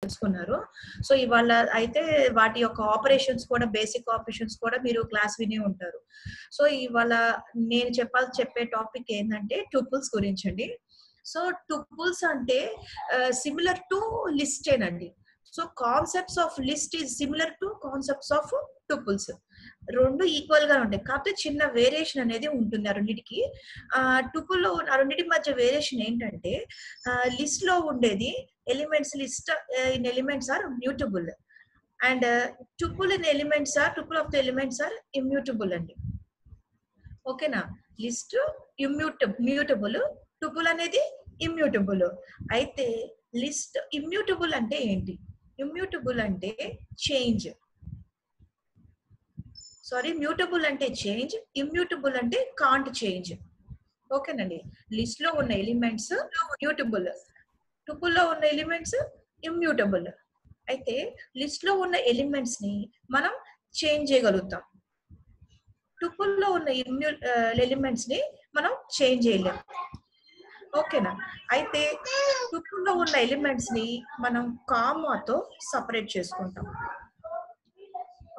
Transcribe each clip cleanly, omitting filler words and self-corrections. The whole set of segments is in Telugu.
తెలుసుకున్నారు. సో ఇవాళ అయితే వాటి యొక్క ఆపరేషన్స్ కూడా బేసిక్ ఆపరేషన్స్ కూడా మీరు క్లాస్ విని ఉంటారు. సో ఇవాళ నేను చెప్పే టాపిక్ ఏంటంటే టూపుల్స్ గురించండి. సో టూపుల్స్ అంటే సిమిలర్ టు లిస్టేనండి. So concepts of list is similar to concepts of tuples. రెండు ఈక్వల్ గా ఉంటాయి. కాకపోతే చిన్న వేరియేషన్ అనేది ఉంటుంది ఆ రెండిటికి. టూపుల్ లో ఆ రెండిటి మధ్య వేరియేషన్ ఏంటంటే లిస్ట్ లో ఉండేది elements list in elements are mutable and tuple of the elements are immutable అండి. ఓకేనా? లిస్ట్ మ్యూటబుల్, టుపుల్ అనేది ఇమ్యూటబుల్. అయితే లిస్ట్ ఇమ్యూటబుల్ అంటే ఏంటి? ఇమ్యూటబుల్ అంటే చేంజ్. సారీ, మ్యూటబుల్ అంటే చేంజ్, ఇమ్యూటబుల్ అంటే కాంట్ చేంజ్. ఓకేనండి. లిస్ట్ లో ఉన్న ఎలిమెంట్స్ మ్యూటబుల్, టుపుల్ లో ఉన్న ఎలిమెంట్స్ ఇమ్యూటబుల్. అయితే లిస్ట్ లో ఉన్న ఎలిమెంట్స్ ని మనం చేంజ్ చేయగలుగుతాం. టుపుల్ లో ఉన్న ఎలిమెంట్స్ ని మనం చేంజ్ చేయలేం. ఓకేనా? అయితే టుపుల్ లో ఉన్న ఎలిమెంట్స్ ని మనం కామాతో సపరేట్ చేసుకుంటాం.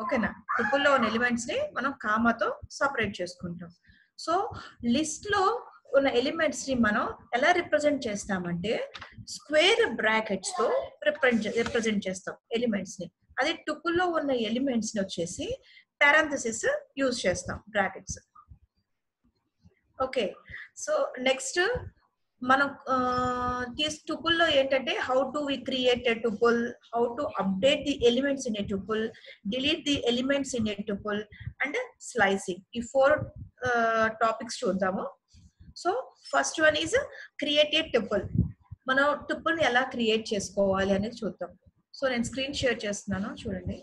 ఓకేనా? టుపుల్ లో ఉన్న ఎలిమెంట్స్ ని మనం కామాతో సపరేట్ చేసుకుంటాం. సో లిస్ట్ లో ఉన్న ఎలిమెంట్స్ ని మనం ఎలా రిప్రజెంట్ చేస్తామంటే స్క్వేర్ బ్రాకెట్స్ తో రిప్రజెంట్ చేస్తాం ఎలిమెంట్స్ ని. అదే టుపుల్ లో ఉన్న ఎలిమెంట్స్ ని వచ్చేసి పారాంథసిస్ యూజ్ చేస్తాం, బ్రాకెట్స్. ఓకే. సో నెక్స్ట్ మనం టుపుల్ లో ఏంటంటే how to we create a tuple, how to update the elements in a tuple, delete the elements in a tuple and slicing. ఈ 4 టాపిక్స్ చూద్దాము. So first one is create a tuple. మనం టుపుల్ ని ఎలా క్రియేట్ చేసుకోవాలి అనేది చూద్దాం. సో నేను స్క్రీన్ షేర్ చేస్తున్నాను, చూడండి.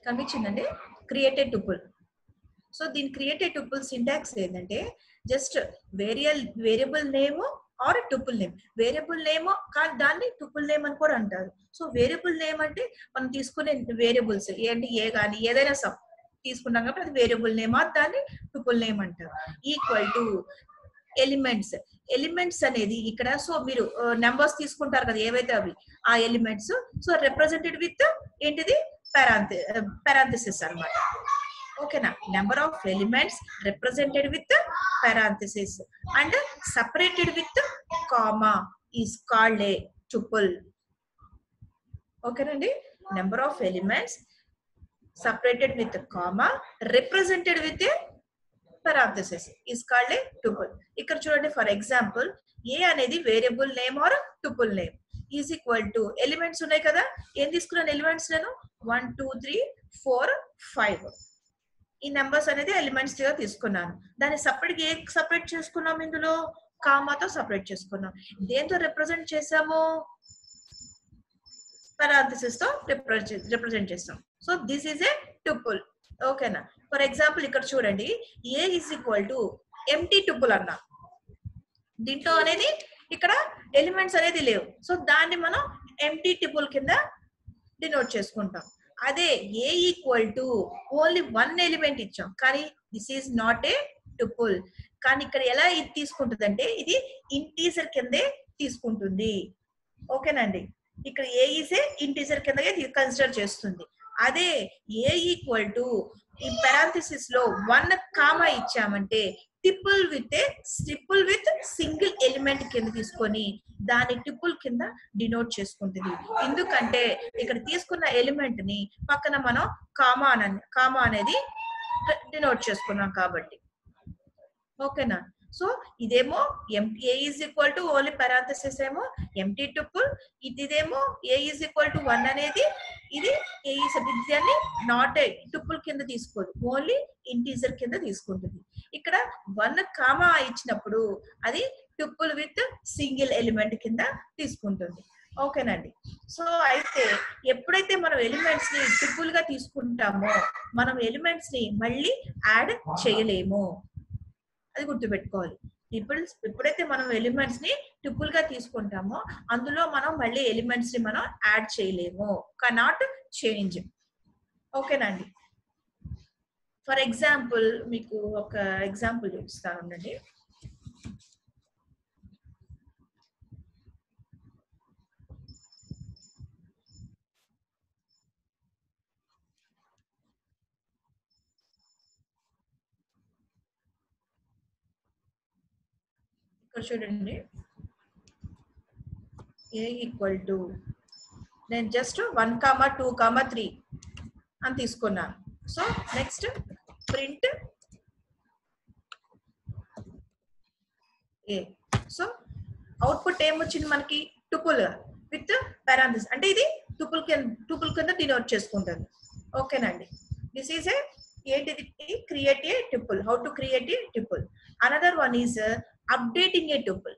కనిపించిందండి? Created tuple. సో దీని క్రియేటెడ్ టుపుల్ సింటాక్స్ ఏంటంటే just variable name or tuple name. Variable name కానీ దాన్ని టుపుల్ నేమ్ అని కూడా అంటారు. సో వేరియబుల్ నేమ్ అంటే మనం తీసుకునే వేరియబుల్స్ ఏంటి, ఏ కానీ ఏదైనా సమ్ తీసుకున్నాం కాబట్టి అది వేరియబుల్ నేమ్ ఆర్ దాన్ని టుపుల్ నేమ్ అంటారు. Equal to elements. ఎలిమెంట్స్ అనేది ఇక్కడ సో మీరు నెంబర్స్ తీసుకుంటారు కదా ఏవైతే అవి ఆ ఎలిమెంట్స్. సో రిప్రజెంటెడ్ విత్ ఏంటిది parenthesis అన్నమాట. ఓకేనా? Number of elements represented with parenthesis and separated with comma is called a tuple. ఓకేనండి? Number of elements separated with comma represented with a parenthesis is called a tuple. ఇక్కడ చూడండి, ఫర్ ఎగ్జాంపుల్ ఏ అనేది variable name or tuple name is equal to elements ఉన్నాయి కదా. ఏం తీసుకున్నాను ఎలిమెంట్స్? నేను 1 2 3 4 5 ఈ నెంబర్స్ అనేది ఎలిమెంట్స్ గా తీసుకున్నాను. దాన్ని సపరేట్ చేసుకున్నాం, ఇందులో కామాతో సపరేట్ చేసుకున్నాం. దేంతో రిప్రజెంట్ చేసాము? parenthesis తో రిప్రజెంట్ చేస్తాం. So this is a tuple. ఓకేనా? ఫర్ ఎగ్జాంపుల్ ఇక్కడ చూడండి, A is equal to empty tuple అన్నా. దీంట్లో అనేది ఇక్కడ ఎలిమెంట్స్ అనేది లేవు. సో దాన్ని మనం ఎంటీ టుపుల్ కింద డినోట్ చేసుకుంటాం. అదే ఏ ఈక్వల్ టు ఓన్లీ 1 ఎలిమెంట్ ఇచ్చాం కానీ this is not a tuple. కానీ ఇక్కడ ఎలా ఇది తీసుకుంటుంది అంటే ఇది ఇంటీజర్ కిందే తీసుకుంటుంది. ఓకేనండి? ఇక్కడ ఏ ఈజ్ ఏ ఇంటీజర్ కింద కన్సిడర్ చేస్తుంది. అదే ఏ ఈక్వల్ టు ఈ పారాంథసిస్ లో 1 కామా ఇచ్చామంటే ట్రిపుల్ విత్ సింగిల్ ఎలిమెంట్ కింద తీసుకొని దాని ట్రిపుల్ కింద డినోట్ చేసుకుంటుంది. ఎందుకంటే ఇక్కడ తీసుకున్న ఎలిమెంట్ ని పక్కన మనం కామా అనేది డినోట్ చేసుకున్నాం కాబట్టి. ఓకేనా? సో ఇదేమో A is equal to only parenthesis ఏమో ఎంటీ టుపుల్, ఇదేమో ఏ ఈజ్ ఈక్వల్ టు 1 అనేది ఇది ఏ ఈజ్ దాన్ని నాట్ ఏ టుపుల్ కింద తీసుకోదు, ఓన్లీ ఇంటీజర్ కింద తీసుకుంటుంది. ఇక్కడ 1 కామా ఇచ్చినప్పుడు అది టుపుల్ విత్ సింగిల్ ఎలిమెంట్ కింద తీసుకుంటుంది. ఓకేనండి. సో అయితే ఎప్పుడైతే మనం ఎలిమెంట్స్ ని ట్రిపుల్ గా తీసుకుంటామో మనం ఎలిమెంట్స్ ని మళ్ళీ యాడ్ చేయలేము. అది గుర్తుపెట్టుకోవాలి. ఇప్పుడు ఎప్పుడైతే మనం ఎలిమెంట్స్ ని ట్రిపుల్ గా తీసుకుంటామో అందులో మనం మళ్ళీ ఎలిమెంట్స్ ని మనం యాడ్ చేయలేము. Cannot change. ఓకేనండి. ఫర్ ఎగ్జాంపుల్ మీకు ఒక ఎగ్జాంపుల్ చూపిస్తాను ఉండండి. ఇక్కడ చూడండి. a ఈక్వల్ టు నేను జస్ట్ 1, 2, 3 అని తీసుకున్నాను. సో నెక్స్ట్ ప్రింట్ ఏ. సో అవుట్పుట్ ఏమొచ్చింది మనకి? Tuple with parenthesis. అంటే ఇది టుపుల్ కింద డినోట్ చేసుకుంటుంది. ఓకేనండి. దిస్ ఈజ్ ఏ ఏంటిది? Create a tuple. How to create a tuple. Another one is updating A tuple.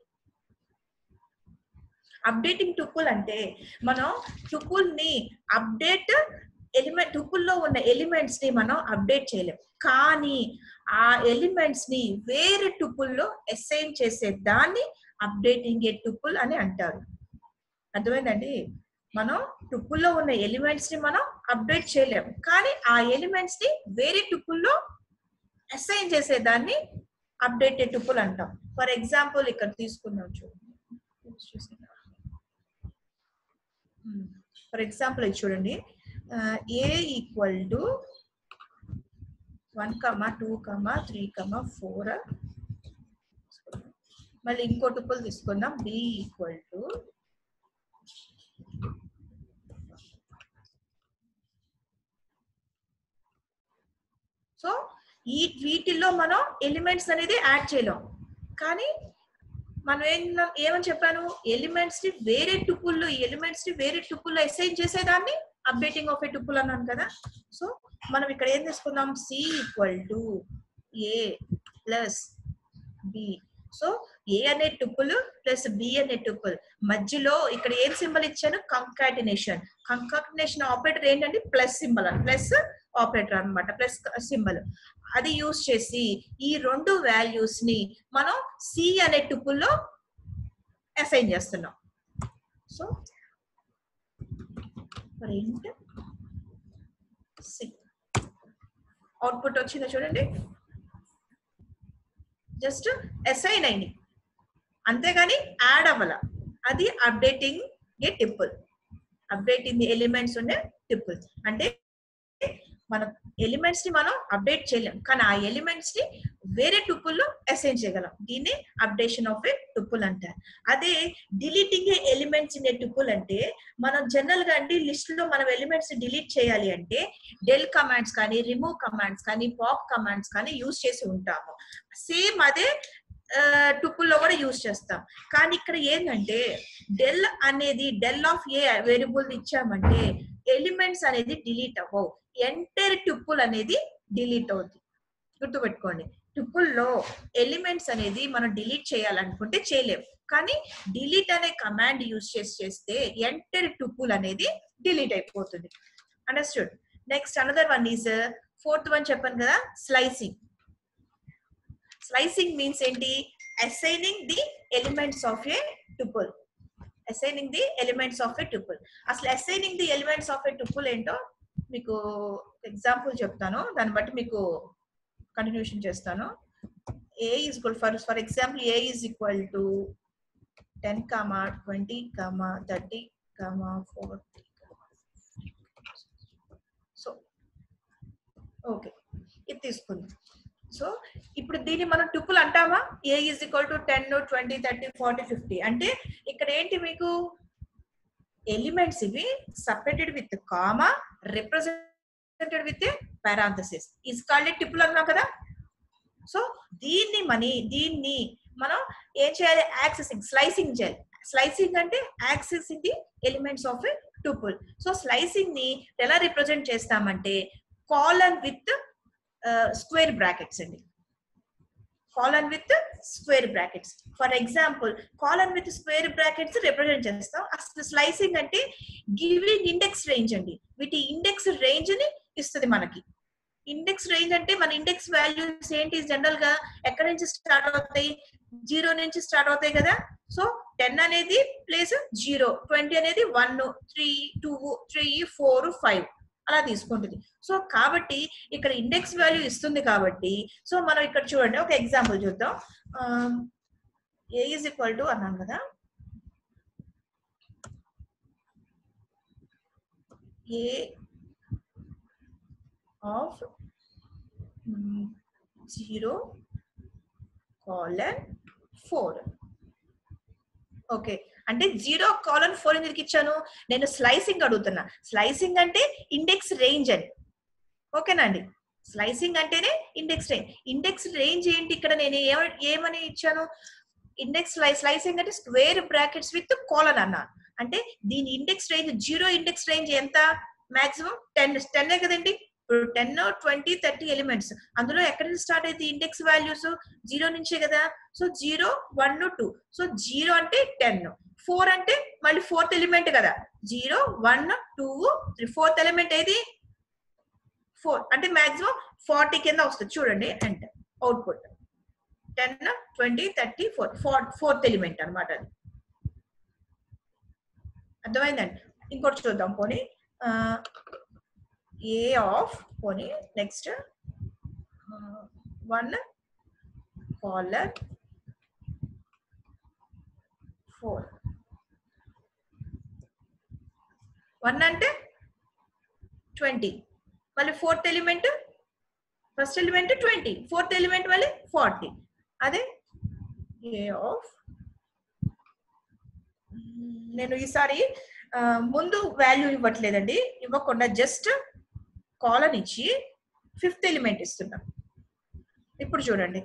Updating tuple అంటే మనం టుపుల్ ని అప్డేట్ ఎలిమెంట్ టుపుల్లో ఉన్న ఎలిమెంట్స్ ని మనం అప్డేట్ చేయలేం. కానీ ఆ ఎలిమెంట్స్ ని వేరే టుపుల్లో అసైన్ చేసే దాన్ని అప్డేటింగ్ ఏ టుపుల్ అని అంటారు. అర్థమైందండి? మనం టుపుల్లో ఉన్న ఎలిమెంట్స్ ని మనం అప్డేట్ చేయలేం. కానీ ఆ ఎలిమెంట్స్ ని వేరే టుపుల్లో అసైన్ చేసే దాన్ని అప్డేటెడ్ టుపుల్ అంటాం. ఫర్ ఎగ్జాంపుల్ ఇక్కడ తీసుకున్నాం చూడండి. ఫర్ ఎగ్జాంపుల్ ఇది చూడండి. a equal to 1, 2, 3, 4. మళ్ళీ ఇంకో టుపుల్ తీసుకుందాం. b ఈక్వల్ టు సో ఈ వీటిల్లో మనం ఎలిమెంట్స్ అనేది యాడ్ చేయలేం. కానీ మనం ఏమని చెప్పాను? ఎలిమెంట్స్ ని వేరే టుపుల్లో ఎలిమెంట్స్ ని వేరే టుపుల్లో అసైన్ చేసేదాన్ని అప్డేటింగ్ ఆఫ్ ఏ టుపుల్ అన్నాను కదా. సో మనం ఇక్కడ ఏం తీసుకుందాం? C equal to A plus B. So A అనే టుపుల్ ప్లస్ బి అనే టుపుల్ మధ్యలో ఇక్కడ ఏం సింబల్ ఇచ్చాను? కంకాటినేషన్. కంకాటినేషన్ ఆపరేటర్ ఏంటంటే ప్లస్ సింబల్, ప్లస్ ఆపరేటర్ అన్నమాట, ప్లస్ సింబల్. అది యూజ్ చేసి ఈ రెండు వాల్యూస్ ని మనం సి అనే టుపుల్లో అసైన్ చేస్తున్నాం. So print C. అవుట్పుట్ వచ్చిందో చూడండి. జస్ట్ అసైన్ అయింది, అంతేగాని యాడ్ అవ్వాల. అది updating A tuple. Updating the elements ఉండే టుపుల్. అంటే మన ఎలిమెంట్స్ ని మనం అప్డేట్ చేయలేం, కానీ ఆ ఎలిమెంట్స్ ని వేరే టుపుల్లో అసైన్ చేయగలం. దీన్ని అప్డేషన్ ఆఫ్ ఏ టుపుల్ అంటారు. అదే deleting A elements in a tuple అంటే మనం జనరల్ గా అంటే లిస్ట్ లో మనం ఎలిమెంట్స్ డిలీట్ చేయాలి అంటే డెల్ కమాండ్స్ కానీ, రిమూవ్ కమాండ్స్ కానీ, పాప్ కమాండ్స్ కానీ యూజ్ చేసి ఉంటాము. సేమ్ అదే టుపుల్లో కూడా యూజ్ చేస్తాం. కానీ ఇక్కడ ఏంటంటే డెల్ అనేది డెల్ ఆఫ్ ఏ వేరియబుల్ ఇచ్చామంటే ఎలిమెంట్స్ అనేది డిలీట్ అవ్వవు, ఎంటైర్ టుపుల్ అనేది డిలీట్ అవుతుంది. గుర్తుపెట్టుకోండి. టుపుల్లో ఎలిమెంట్స్ అనేది మనం డిలీట్ చేయాలనుకుంటే చేయలేం, కానీ డిలీట్ అనే కమాండ్ యూజ్ చేస్తే ఎంటైర్ టుపుల్ అనేది డిలీట్ అయిపోతుంది. Understood? Next another one is fourth one చెప్పాను కదా, స్లైసింగ్. స్లైసింగ్ మీన్స్ ఏంటి? Assigning the elements of a tuple. Assigning the elements of a tuple. అసలు assigning the elements of a tuple ఏంటో మీకు ఎగ్జాంపుల్ చెప్తాను, దాన్ని బట్టి మీకు కంటిన్యూషన్ చేస్తాను. a is equal for example a is equal to 10, 20, 30, 40. So okay, ఇది తీసుకుందాం. సో ఇప్పుడు దీన్ని మనం టుపుల్ అంటామా? a is equal to 10, 20, 30, 40, 50 అంటే ఇక్కడ ఏంటి మీకు ఎలిమెంట్స్ ఇవి separated with comma, represented with parenthesis, is called a tuple అన్నాం కదా. సో దీన్ని మనం ఏం చేయాలి? యాక్సెసింగ్, స్లైసింగ్ చేయాలి. స్లైసింగ్ అంటే accessing the elements of a tuple. So slicing ని ఎలా రిప్రజెంట్ చేస్తామంటే కాలన్ విత్ స్క్వేర్ బ్రాకెట్స్ అండి. colon with square brackets. For example, colon with square brackets represent చేస్తాం. అసలు స్లైసింగ్ అంటే గివింగ్ ఇండెక్స్ రేంజ్ అండి. వీటి ఇండెక్స్ రేంజ్ ని ఇస్తుంది మనకి. ఇండెక్స్ రేంజ్ అంటే మన ఇండెక్స్ వాల్యూస్ ఏంటి, జనరల్ గా ఎక్కడి నుంచి స్టార్ట్ అవుతాయి, 0 నుంచి స్టార్ట్ అవుతాయి కదా. సో 10 అనేది ప్లస్ 0, 20 అనేది 1, 3, 2, 3, 4, 5 అలా తీసుకుంటుంది. సో కాబట్టి ఇక్కడ ఇండెక్స్ వాల్యూ ఇస్తుంది కాబట్టి, సో మనం ఇక్కడ చూడండి ఒక ఎగ్జాంపుల్ చూద్దాం. ఏ ఈజ్ ఈక్వల్ టు అన్నాం కదా, ఏ ఆఫ్ 0:4. ఓకే, అంటే 0:4 ఎందుకు ఇచ్చాను, నేను స్లైసింగ్ అడుగుతున్నా. స్లైసింగ్ అంటే ఇండెక్స్ రేంజ్ అని. ఓకేనా అండి, స్లైసింగ్ అంటేనే ఇండెక్స్ రేంజ్. ఇండెక్స్ రేంజ్ ఏంటి, ఇక్కడ నేను ఏమని ఇచ్చాను, ఇండెక్స్ స్లైసింగ్ అంటే స్క్వేర్ బ్రాకెట్స్ విత్ కోలన్ అన్నా. అంటే దీని ఇండెక్స్ రేంజ్ 0 ఇండెక్స్ రేంజ్ ఎంత, మాక్సిమం 10 కదండి. ఇప్పుడు 10, 20, 30 ఎలిమెంట్స్, అందులో ఎక్కడి నుంచి స్టార్ట్ అయితే ఇండెక్స్ వాల్యూస్ 0 నుంచే కదా. సో 0, 1, 2. సో 0 అంటే 10, 4 అంటే మళ్ళీ 4th ఎలిమెంట్ కదా. 0, 1, 2, 3, 4th ఎలిమెంట్ ఏది 4, అంటే మాక్సిమం 40 కింద వస్తుంది చూడండి. అంటే అవుట్పుట్ 10, 20, 30, 4th ఎలిమెంట్ అనమాట అది. అర్థమైందండి. ఇంకోటి చూద్దాం పోనీ, ఏ ఆఫ్ పోనీ నెక్స్ట్ 1:4. 1 అంటే 20, మళ్ళీ 4th element, first element 20, 4th element మళ్ళీ 40. అదే ఏ ఆఫ్, నేను ఈసారి ముందు వాల్యూ ఇవ్వట్లేదండి, ఇవ్వకుండా జస్ట్ కాలన్ ఇచ్చి 5th ఎలిమెంట్ ఇస్తున్నా. ఇప్పుడు చూడండి,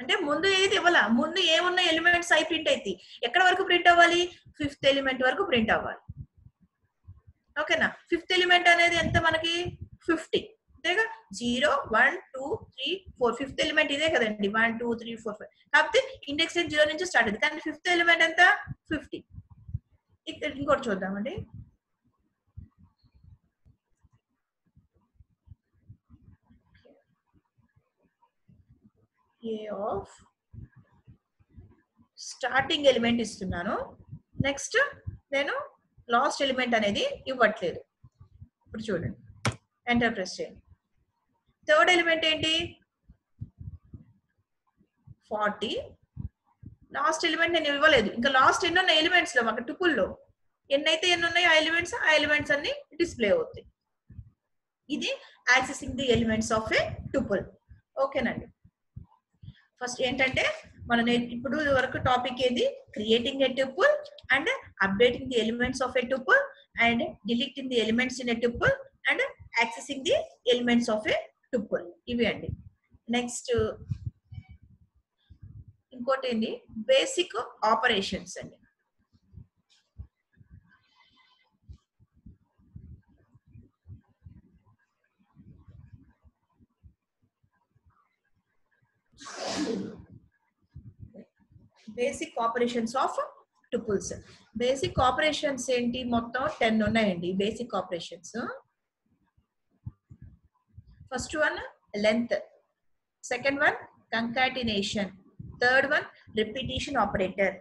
అంటే ముందు ఏది ఇవ్వాల, ముందు ఏమున్న ఎలిమెంట్స్ అయి ప్రింట్ అయితే ఎక్కడ వరకు ప్రింట్ అవ్వాలి, 5th ఎలిమెంట్ వరకు ప్రింట్ అవ్వాలి. ఓకేనా, 5th ఎలిమెంట్ అనేది ఎంత మనకి 50 అంతేగా. 0, 1, 2, 3, 4 5th ఎలిమెంట్ ఇదే కదండి. 1, 2, 3, 4, 5 కాకపోతే ఇండెక్స్ 0 నుంచి స్టార్ట్ అయింది, కానీ 5th ఎలిమెంట్ ఎంత 50. ఇక్కడ ఇంకోటి చూద్దామండి, ఏ ఆఫ్ స్టార్టింగ్ ఎలిమెంట్ ఇస్తున్నాను, నెక్స్ట్ నేను లాస్ట్ ఎలిమెంట్ అనేది ఇవ్వట్లేదు. ఇప్పుడు చూడండి, ఎంటర్ ప్రెస్ చేయండి. 3rd ఎలిమెంట్ ఏంటి 40, లాస్ట్ ఎలిమెంట్ నేను ఇవ్వలేదు. ఇంకా లాస్ట్ ఎన్ని ఉన్నాయి ఎలిమెంట్స్ లో, మాకు టుపుల్లో ఎన్నైతే ఎన్ని ఉన్నాయో ఆ ఎలిమెంట్స్ అన్ని డిస్ప్లే అవుతాయి. ఇది accessing the elements of a tuple. ఓకేనండి, ఫస్ట్ ఏంటంటే మనం ఇప్పుడు వరకు టాపిక్ ఏది, creating a tuple and updating the elements of a tuple and deleting the elements in a tuple and accessing the elements of a tuple. ఇవి అండి. నెక్స్ట్ ఇంకోటి ఏంటి, బేసిక్ ఆపరేషన్స్ అండి. Basic operations of tuples. Basic operations ఏంటి, మొత్తం 10 ఉన్నాయండి basic operations. First one length, second one concatenation, third one repetition operator,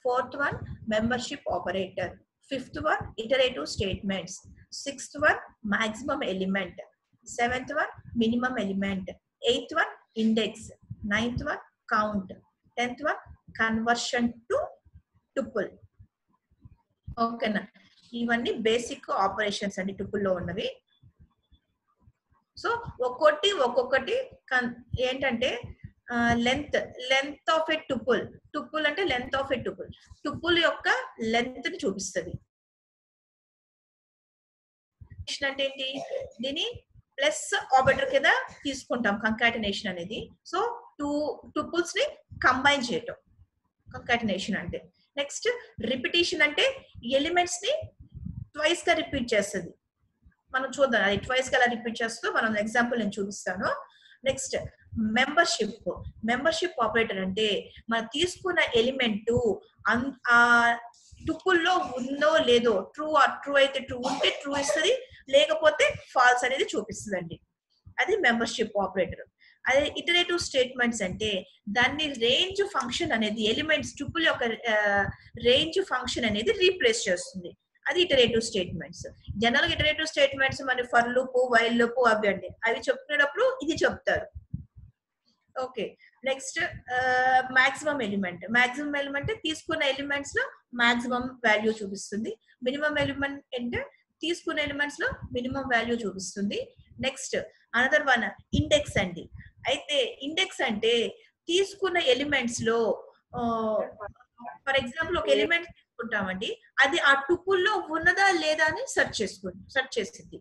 fourth one membership operator, fifth one iterative statements, sixth one maximum element, seventh one minimum element, eighth one index, ninth one count, 10th one conversion to tuple. ఓకేనా, ఇవన్నీ బేసిక్ ఆపరేషన్స్ అండి టుపుల్లో ఉన్నవి. సో ఒక్కొక్కటి ఏంటంటే లెంత్ ఆఫ్ ఏ టుపుల్ అంటే లెంత్ ఆఫ్ ఏ టుపుల్ యొక్క లెంత్ ని చూపిస్తుంది. అంటే ఏంటి, దీని ప్లస్ ఆపరేటర్ కింద తీసుకుంటాం కంకాటినేషన్ అనేది. సో 2 టుపుల్స్ ని కంబైన్ చేయటం కంకాటినేషన్ అంటే. నెక్స్ట్ రిపిటేషన్ అంటే ఎలిమెంట్స్ ని ట్వైస్ గా రిపీట్ చేస్తుంది. మనం చూద్దాం అది ట్వైస్ గా రిపీట్ చేస్తూ మనం ఎగ్జాంపుల్ నేను చూపిస్తాను. నెక్స్ట్ మెంబర్షిప్ ఆపరేటర్ అంటే మనం తీసుకున్న ఎలిమెంట్ ఆ టుపుల్లో ఉందో లేదో ట్రూ అయితే ట్రూ ఉంటే ట్రూ ఇస్తుంది, లేకపోతే ఫాల్స్ అనేది చూపిస్తుందండి. అది మెంబర్షిప్ ఆపరేటర్. అదే ఇటరేటివ్ స్టేట్మెంట్స్ అంటే దాన్ని రేంజ్ ఫంక్షన్ అనేది ఎలిమెంట్స్ టుపుల్ యొక్క రేంజ్ ఫంక్షన్ అనేది రీప్లేస్ చేస్తుంది. అది iterative statements. General iterative statements మన ఫర్ లూప్, వైల్ లూప్ అవి అండి. అవి చెప్పుకునేటప్పుడు ఇది చెప్తారు. ఓకే, నెక్స్ట్ మాక్సిమం ఎలిమెంట్ తీసుకున్న ఎలిమెంట్స్ లో మాక్సిమం వాల్యూ చూపిస్తుంది. మినిమం ఎలిమెంట్ అంటే తీసుకున్న ఎలిమెంట్స్ లో మినిమం వాల్యూ చూపిస్తుంది. నెక్స్ట్ అనదర్ వన్ ఇండెక్స్ అండి. అయితే ఇండెక్స్ అంటే తీసుకున్న ఎలిమెంట్స్ లో ఫర్ ఎగ్జాంపుల్ ఒక ఎలిమెంట్ తీసుకుంటామండి, అది ఆ టుపుల్లో ఉన్నదా లేదా అని సెర్చ్ చేసింది.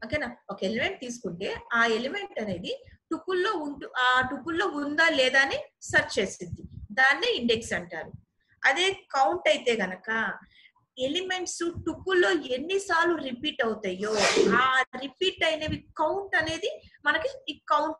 ఓకేనా, ఒక ఎలిమెంట్ తీసుకుంటే ఆ ఎలిమెంట్ అనేది ఆ టుపుల్లో ఉందా లేదా అని సెర్చ్ చేసింది, దాన్నే ఇండెక్స్ అంటారు. అదే కౌంట్ అయితే గనక ఎలిమెంట్స్ టుపుల్లో ఎన్నిసార్లు రిపీట్ అవుతాయో ఆ రిపీట్ అయినవి కౌంట్ అనేది మనకి ఈ కౌంట్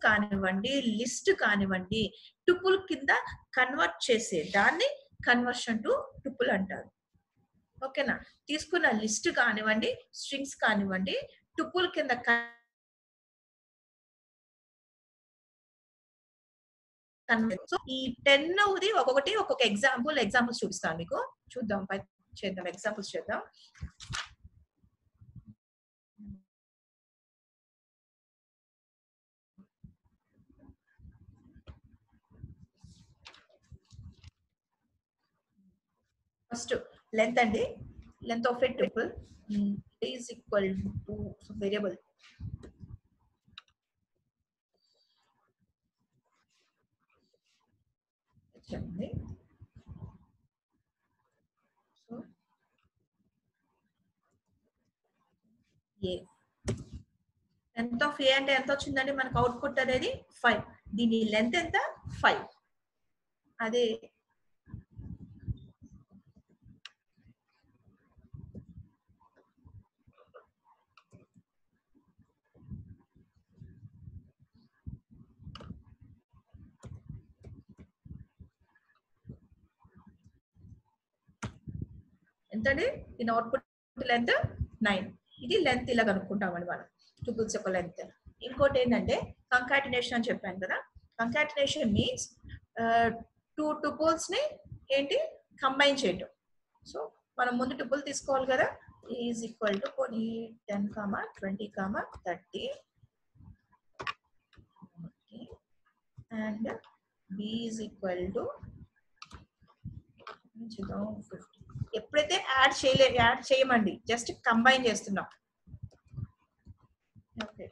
కానివ్వండి, లిస్ట్ కానివ్వండి, టుపుల్ కింద కన్వర్ట్ చేసే దాన్ని కన్వర్షన్ టు టుపుల్ అంటారు. ఓకేనా, తీసుకున్న లిస్ట్ కానివ్వండి, స్ట్రింగ్స్ కానివ్వండి, టుపుల్ కింద సో ఈ 10 ఒక్కొక్కటి ఒక్కొక్క ఎగ్జాంపుల్స్ చూపిస్తాను మీకు. చూద్దాం, చేద్దాం, ఎగ్జాంపుల్స్ చేద్దాం. ఫస్ట్ లెంత్ అండి. Length of a triple is equal to variable చెప్పండి. సో ఏ లెంత్ ఆఫ్ ఏ అంటే ఎంత వచ్చిందండి మనకు అవుట్పుట్ అనేది 5. దీని లెంత్ ఎంత 5. అదే ఎంతండి దీని అవుట్పుట్ లెంత్ 9. ఇది లెంత్ ఇలా కనుక్కుంటామండి మనం, టుపుల్స్ యొక్క లెంత్. ఇంకోటి ఏంటంటే కంకాటినేషన్ అని చెప్పాను కదా. కంకాటినేషన్ మీన్స్ 2 టుపుల్స్ ని ఏంటి కంబైన్ చేయటం. సో మనం ముందు టుపుల్ తీసుకోవాలి కదా, is equal to 10, 20, 30 and B is equal to 50. ఎప్పుడైతే యాడ్ చేయమండి, జస్ట్ కంబైన్ చేస్తున్నాం. ఓకే,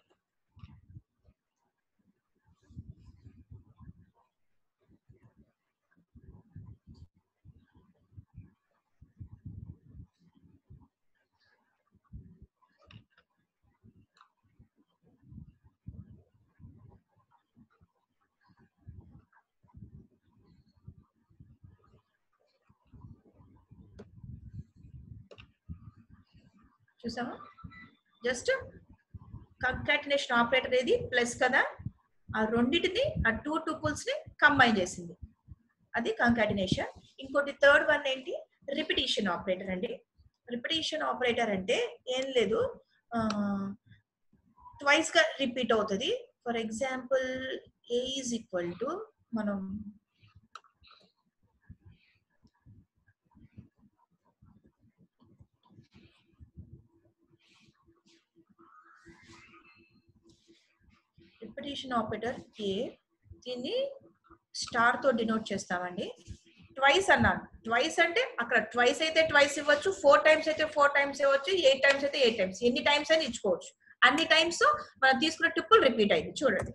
చూసామా, జస్ట్ కంకాటినేషన్ ఆపరేటర్ ఏది ప్లస్ కదా, ఆ రెండింటిని ఆ 2 టుపుల్స్ ని కంబైన్ చేసింది, అది కంకాటినేషన్. ఇంకోటి థర్డ్ వన్ ఏంటి, రిపిటీషన్ ఆపరేటర్ అండి. రిపిటీషన్ ఆపరేటర్ అంటే ఏం లేదు, ట్వైస్ గా రిపీట్ అవుతుంది. For example A is equal to మనం రిపిటీషన్ ఆపరేటర్ ఏ, దీన్ని స్టార్ తో డినోట్ చేస్తామండి. ట్వైస్ అన్నాను, ట్వైస్ అంటే అక్కడ ట్వైస్ అయితే ట్వైస్ ఇవ్వచ్చు, 4 టైమ్స్ అయితే 4 టైమ్స్ ఇవ్వచ్చు, 8 టైమ్స్ అయితే 8 టైమ్స్, ఎన్ని టైమ్స్ అని ఇచ్చుకోవచ్చు. అన్ని టైమ్స్ మనం తీసుకున్న టుపుల్ రిపీట్ అయింది చూడండి.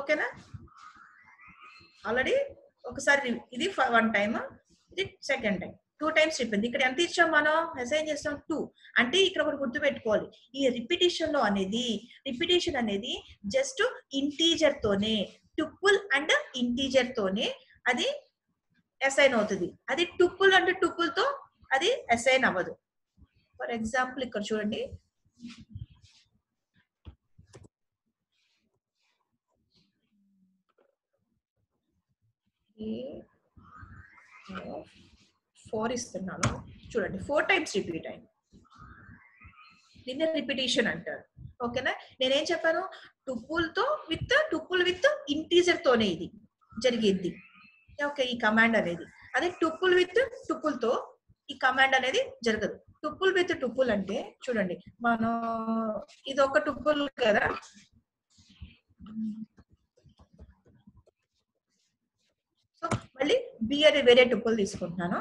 ఓకేనా, ఆల్రెడీ ఒకసారి ఇది 1 టైమ్, ఇది సెకండ్ టైం, 2 టైమ్స్ చెప్పింది. ఇక్కడ ఎంత ఇచ్చాం మనం? అసైన్ చేస్తాం 2. అంటే ఇక్కడ ఒకటి గుర్తు పెట్టుకోవాలి, ఈ రిపిటేషన్ అనేది జస్ట్ ఇంటీజర్ తోనే, టుపుల్ అండ్ ఇంటీజర్ తోనే అది అసైన్ అవుతుంది. అది టుపుల్ అంటే టుపుల్ తో అది అసైన్ అవ్వదు. ఫర్ ఎగ్జాంపుల్ ఇక్కడ చూడండి, ఫోర్ ఇస్తున్నాను చూడండి, 4 టైమ్స్ రిపీట్ అయింది. దీన్ని రిపిటేషన్ అంటారు. ఓకేనా? నేనేం చెప్పాను? టుపుల్ విత్ ఇంటీజర్ తోనే ఇది జరిగింది. ఓకే, ఈ కమాండ్ అనేది. అదే టుపుల్ విత్ టుపుల్ తో ఈ కమాండ్ అనేది జరగదు. టుపుల్ విత్ టుపుల్ అంటే చూడండి, మనం ఇది ఒక టుపుల్ కదా, సో మళ్ళీ బి అనే వేరే టుపుల్ తీసుకుంటున్నాను.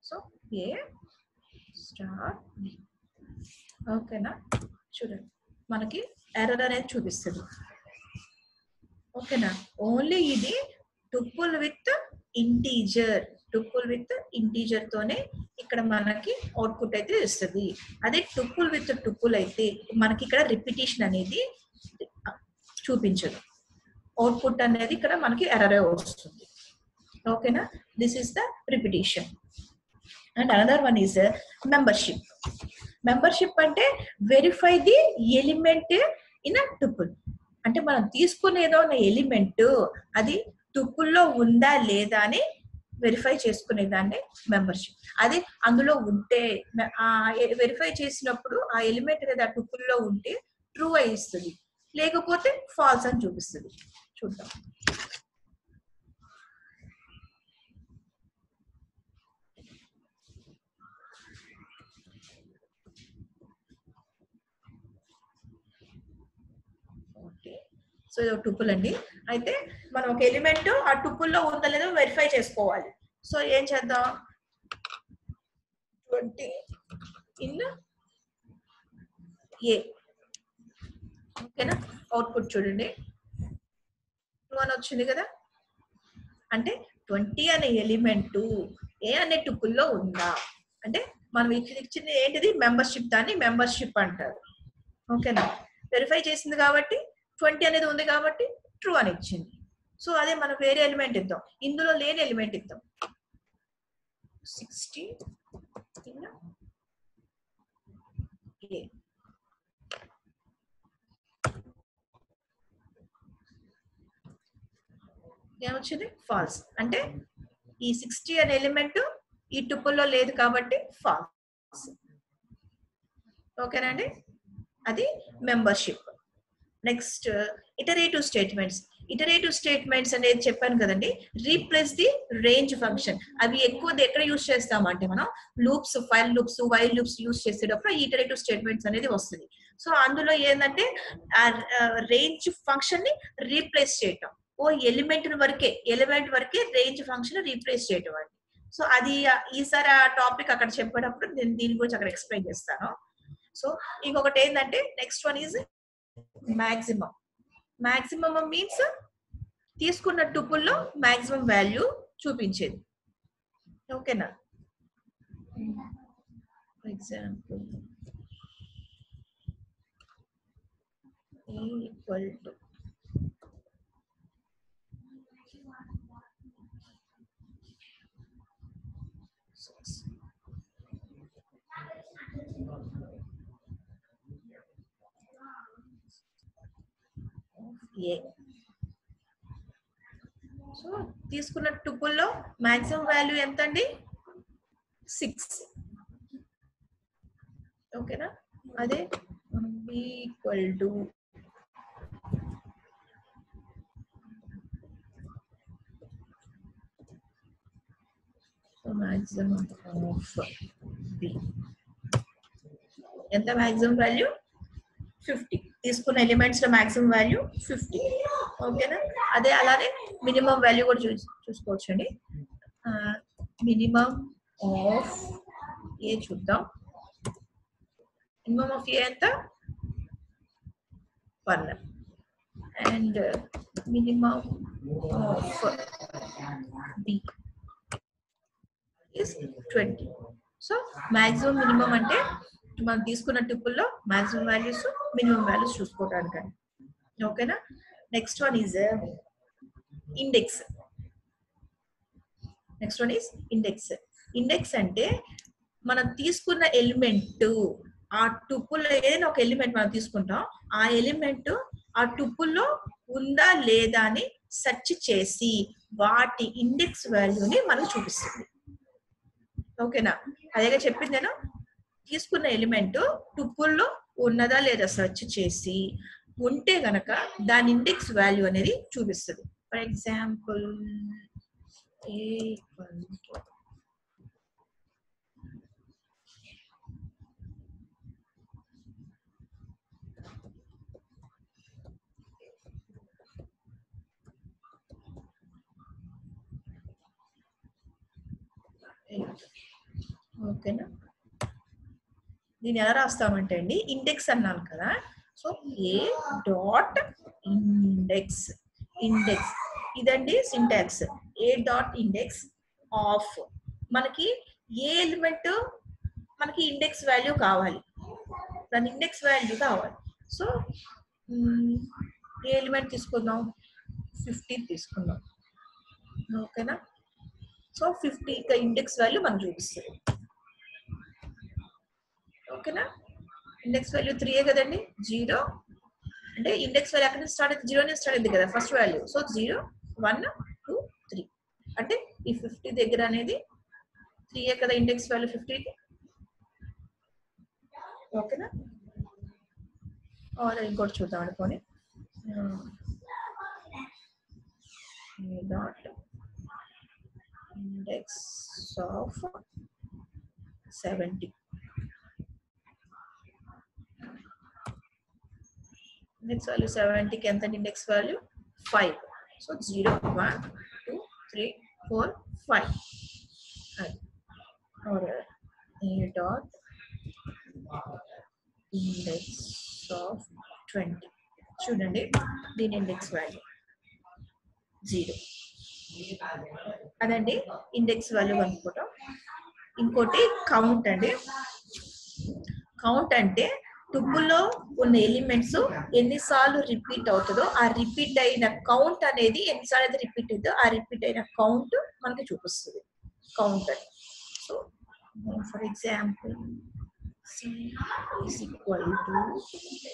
సో ఏ స్టార్ బి. ఓకేనా? చూడండి, మనకి ఎర్రర్ అనేది చూపిస్తుంది. ఓకేనా? ఓన్లీ ఇది టుపుల్ విత్ ఇంటీజర్ తోనే ఇక్కడ మనకి అవుట్పుట్ అయితే ఇస్తుంది. అదే టుపుల్ విత్ టుపుల్ అయితే మనకి ఇక్కడ రిపిటేషన్ అనేది చూపించదు. అవుట్పుట్ అనేది ఇక్కడ మనకి ఎర్రర్ వస్తుంది. ఓకేనా? This is the repetition. And another one is membership. Membership అంటే verify the element in a tuple. అంటే మనం తీసుకునేదో ఉన్న ఎలిమెంట్ అది టుపుల్లో ఉందా లేదా అని వెరిఫై చేసుకునేదాన్ని మెంబర్షిప్. అది అందులో ఉంటే వెరిఫై చేసినప్పుడు ఆ ఎలిమెంట్ అనేది ఆ టుపుల్లో ఉంటే ట్రూ అయి ఇస్తుంది, లేకపోతే ఫాల్స్ అని చూపిస్తుంది. చూద్దాం. సో ఇది ఒక టుపుల్ అండి. అయితే మనం ఒక ఎలిమెంట్ ఆ టుపుల్లో ఉందా లేదో వెరిఫై చేసుకోవాలి. సో ఏం చేద్దాం? 20 ఇన్ ఏ. ఓకేనా? అవుట్పుట్ చూడండి, 2 అని వచ్చింది కదా. అంటే 20 అనే ఎలిమెంట్ ఏ అనే టుపుల్లో ఉందా అంటే మనం ఇచ్చింది ఏంటిది? మెంబర్షిప్. దాన్ని మెంబర్షిప్ అంటారు. ఓకేనా? వెరిఫై చేసింది కాబట్టి 20 అనేది ఉంది కాబట్టి ట్రూ అని ఇచ్చింది. సో అదే మనం వేరే ఎలిమెంట్ ఇద్దాం, ఇందులో లేని ఎలిమెంట్ ఇద్దాం. 60 ఇన్ ఏ. ఏమొచ్చింది? ఫాల్స్. అంటే ఈ 60 అనే ఎలిమెంట్ ఈ టుపుల్లో లేదు కాబట్టి ఫాల్స్. ఓకేనండి? అది మెంబర్షిప్. నెక్స్ట్ ఇటరేటివ్ స్టేట్మెంట్స్ అనేది చెప్పాను కదండి. Replace the range function. అవి ఎక్కువ ఎక్కడ యూస్ చేస్తామంటే మనం loops, file loops, while loops use చేసేటప్పుడు ఈ ఇటరేటివ్ స్టేట్మెంట్స్ అనేది వస్తుంది. సో అందులో ఏంటంటే రేంజ్ ఫంక్షన్ ని రీప్లేస్ చేయటం. ఎలిమెంట్ వరకే రేంజ్ ఫంక్షన్ రీప్లేస్ చేయటం అండి. సో అది ఈసారి ఆ టాపిక్ అక్కడ చెప్పేటప్పుడు నేను దీని గురించి అక్కడ ఎక్స్ప్లెయిన్ చేస్తాను. సో ఇంకొకటి ఏంటంటే next one is maximum means తీసుకున్న టుపుల్లో మాక్సిమం వాల్యూ చూపించేది. ఓకేనా? Example equal to A. So తీసుకున్న టుపుల్లో మాక్సిమం వాల్యూ ఎంత అండి? 6. ఓకేనా? అదే equal to maximum of B. ఎంత మాక్సిమం వాల్యూ? 50. తీసుకున్న ఎలిమెంట్స్ లో మాక్సిమం వాల్యూ 50. ఓకేనా? అదే అలానే మినిమం వాల్యూ కూడా చూసుకోవచ్చండి. మినిమం ఆఫ్ ఏ చూద్దాం. మినిమం ఆఫ్ ఏ ఎంత 1 and minimum of b is 20. So maximum minimum అంటే మనం తీసుకున్న ట్యూపుల్లో maximum values minimum values చూసుకోవడానికి. ఓకేనా. Next one is index. Next one is index. Index అంటే మనం తీసుకున్న ఎలిమెంట్, ఆ టుపుల్ ఏదైనా ఒక ఎలిమెంట్ మనం తీసుకుంటాం, ఆ ఎలిమెంట్ ఆ టుపుల్లో ఉందా లేదా అని సెర్చ్ చేసి వాటి ఇండెక్స్ వాల్యూని మనకు చూపిస్తుంది. ఓకేనా. అదేగా చెప్పింది నేను, తీసుకున్న ఎలిమెంట్ టుపుల్లో ఉన్నదా లేదా సెర్చ్ చేసి ఉంటే గనక దాని ఇండెక్స్ వాల్యూ అనేది చూపిస్తుంది. ఫర్ ఎగ్జాంపుల్ ఓకేనా. దీన్ని ఎలా రాస్తామంటే అండి, ఇండెక్స్ అన్నాను కదా, so A dot index. Index ఇదండి syntax. A dot index of, మనకి ఏ ఎలిమెంట్ మనకి ఇండెక్స్ వాల్యూ కావాలి, దాని ఇండెక్స్ వాల్యూ కావాలి. సో ఏ ఎలిమెంట్ తీసుకుందాం, 50 తీసుకుందాం. ఓకేనా. సో 50 ఇండెక్స్ వాల్యూ మనకు చూపిస్తుంది. ఓకేనా. ఇండెక్స్ వాల్యూ 3 కదండి, 0 అంటే ఇండెక్స్ వాల్యూ ఎక్కడ నుంచి స్టార్ట్ అయితే 0 నుంచి స్టార్ట్ అయింది కదా ఫస్ట్ వాల్యూ. సో 0 1 2 3 అంటే ఈ 50 దగ్గర అనేది 3 కదా ఇండెక్స్ వాల్యూ 50కి. ఓకేనా. ఇంకోటి చూద్దాం అనుకోని, dot index of 70. Index value 70కి ఎంత index value 5. So 0 1 2 3 4 5. or a dot index of 20. చూడండి దీని ఇండెక్స్ వాల్యూ 0. అదండి ఇండెక్స్ వాల్యూ కనుక్కోవటం. ఇంకోటి కౌంట్ అండి. కౌంట్ అంటే టుపుల్లో ఉన్న ఎలిమెంట్స్ ఎన్నిసార్లు రిపీట్ అవుతుందో ఆ రిపీట్ అయిన కౌంట్ అనేది, ఎన్నిసార్లు అయితే రిపీట్ అవుతుందో ఆ రిపీట్ అయిన కౌంట్ మనకి చూపిస్తుంది కౌంట్ అని. So for example C is equal to 100,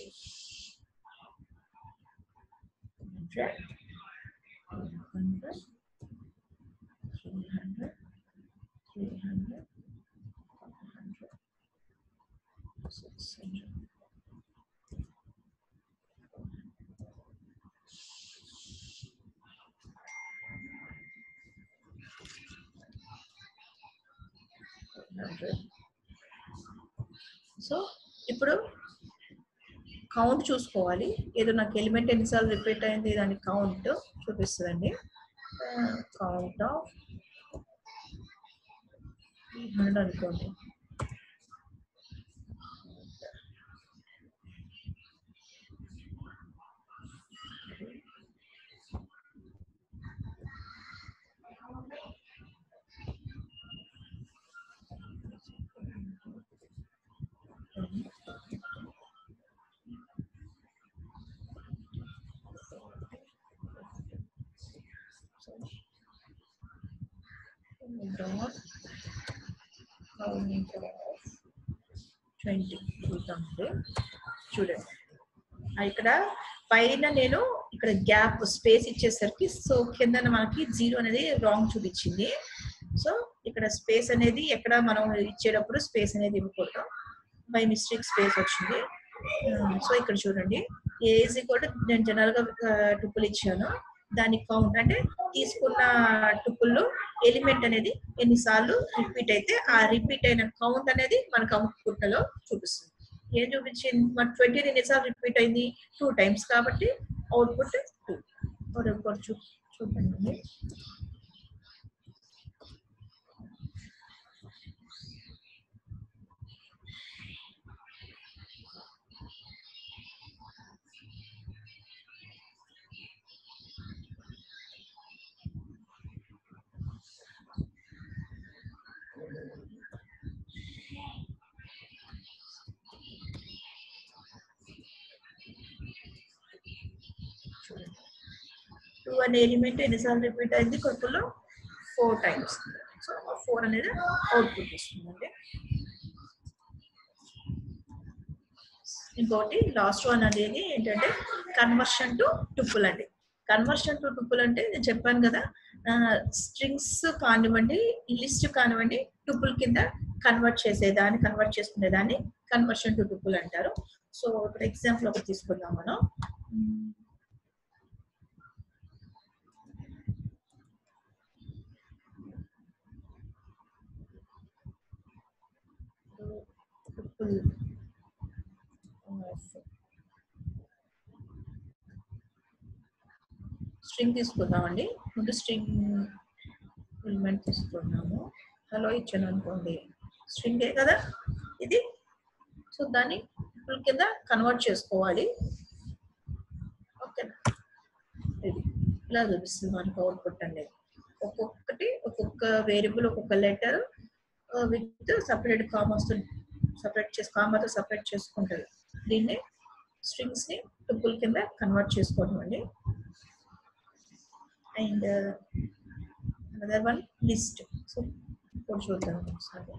200, 300, 300, 400, 600. So ఇప్పుడు కౌంట్ చూసుకోవాలి. ఏదో నాకు ఎలిమెంట్ ఎన్నిసార్లు రిపీట్ అయింది దాని కౌంట్ చూపిస్తుందండి. కౌంట్ ఆఫ్ 300 అనుకోండి. Count of 20 చూద్దామండి. చూడండి ఇక్కడ పైన నేను ఇక్కడ గ్యాప్ స్పేస్ ఇచ్చేసరికి సో కింద మనకి 0 అనేది రాంగ్ చూపించింది. సో ఇక్కడ స్పేస్ అనేది ఎక్కడ మనం ఇచ్చేటప్పుడు స్పేస్ అనేది ఇవ్వకూడదు, బై మిస్టేక్ స్పేస్ వచ్చింది. సో ఇక్కడ చూడండి ఏ ఈజ్ ఈక్వల్ టు, నేను జనరల్ గా టుపుల్ ఇచ్చాను, దాని కౌంట్ అంటే తీసుకున్న టుపుల్లో ఎలిమెంట్ అనేది ఎన్నిసార్లు రిపీట్ అయితే ఆ రిపీట్ అయిన కౌంట్ అనేది మనకు అవుట్పుట్ లో చూపిస్తుంది. ఏం చూపించింది, మన 20 ఎన్నిసార్లు రిపీట్ అయింది 2 times కాబట్టి అవుట్పుట్ 2. చూడండి. టూ అనే ఎలిమెంట్ ఎన్నిసార్లు రిపీట్ అయింది కొడుకులో 4 times. సో 4 అనేది అవుట్పుట్ ఇస్తుందండి. ఇంకోటి లాస్ట్ వన్ అనేది ఏంటంటే కన్వర్షన్ టు టుపుల్ అండి. కన్వర్షన్ టు టుపుల్ అంటే నేను చెప్పాను కదా, స్ట్రింగ్స్ కానివ్వండి, లిస్ట్ కానివ్వండి, టుపుల్ కింద కన్వర్ట్ చేసుకునేదాన్ని కన్వర్షన్ టు టుపుల్ అంటారు. సో ఇప్పుడు ఎగ్జాంపుల్ ఒకటి తీసుకుందాం మనం. టుపుల్ స్ట్రింగ్ తీసుకుందామండి. ముందు స్ట్రింగ్ ఎలిమెంట్ తీసుకున్నాము. హలో ఇచ్చాను అనుకోండి, స్ట్రింగే కదా ఇది. సో దాన్ని టుపుల్ కింద కన్వర్ట్ చేసుకోవాలి. ఓకేనా, ఇది ఇలా చూపిస్తుంది మనకు అవుట్పుట్ అనేది. ఒక్కొక్క వేరియబుల్, ఒక్కొక్క లెటర్ విత్ సపరేట్ కామాతో సపరేట్ చేసుకుంటుంది. దీన్ని స్ట్రింగ్స్ ని టుపుల్ కింద కన్వర్ట్ చేసుకోవడం అండి. And another one list. So ఇప్పుడు చూద్దాం ఒకసారి.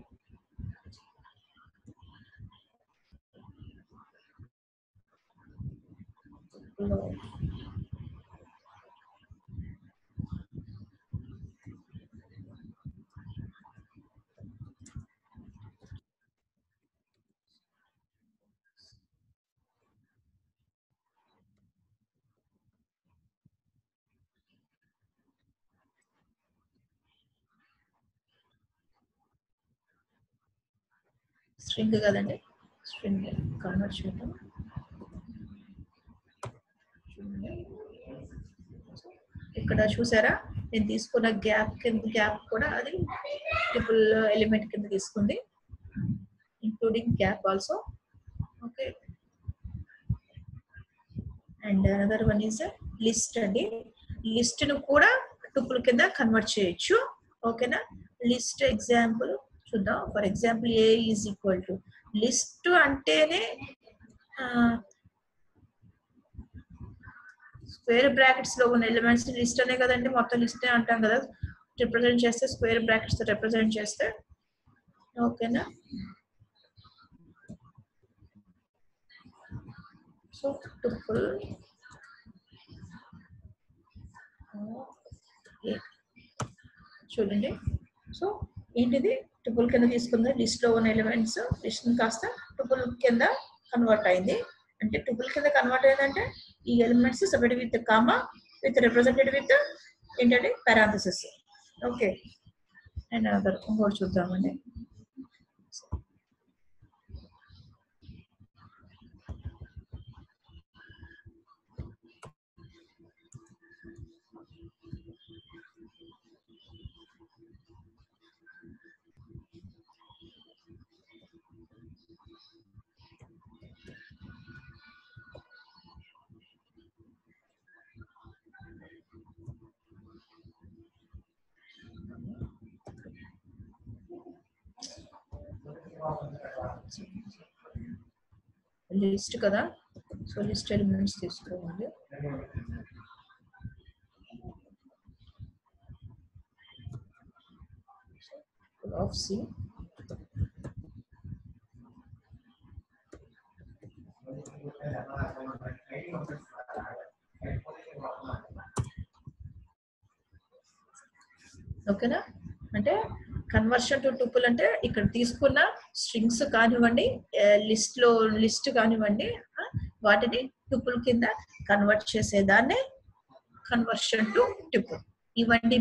స్ట్రింగ్ కదండి, స్ట్రింగ్ కన్వర్ట్ చేయడం. ఇక్కడ చూసారా, నేను తీసుకున్న గ్యాప్ కూడా అది ట్రిపుల్ ఎలిమెంట్ కింద తీసుకుంది, including gap also. Okay, and another one is list అండి. లిస్ట్ ను కూడా టుపుల్ కింద కన్వర్ట్ చేయొచ్చు. ఓకేనా, లిస్ట్ ఎగ్జాంపుల్ చూద్దాం. For example A is equal to, list అంటేనే స్క్వేర్ బ్రాకెట్స్ లో ఉన్న ఎలిమెంట్స్ లిస్ట్ అనే కదండి, మొత్తం లిస్ట్ అంటాం కదా రిప్రజెంట్ చేస్తే, స్క్వేర్ బ్రాకెట్స్ తో రిప్రజెంట్ చేస్తే. ఓకేనా, సో టుపుల్ చూడండి. సో ఏంటిది, టుపుల్ కింద తీసుకుంది, లిస్ట్ లో ఉన్న ఎలిమెంట్స్ లిస్ట్ కాస్త టుపుల్ కింద కన్వర్ట్ అయింది. అంటే టుపుల్ కింద కన్వర్ట్ అయిందంటే ఈ elements separate with comma with represented with ఏంటంటే పారాంథసిస్. ఓకే, అండ్ అదర్ ఇంకోటి చూద్దామండి. లిస్ట్ కదా, సో లిస్ట్ ఎలిమెంట్స్ తీసుకోవాలి. ఆఫ్ సి ఓకేనా. అంటే కన్వర్షన్ టు టుపుల్ అంటే ఇక్కడ తీసుకున్న స్ట్రింగ్స్ కానివ్వండి, లిస్ట్ కానివ్వండి, వాటిని టుపుల్ కింద కన్వర్ట్ చేసేదాన్ని కన్వర్షన్ టు టుపుల్. ఇవన్నీ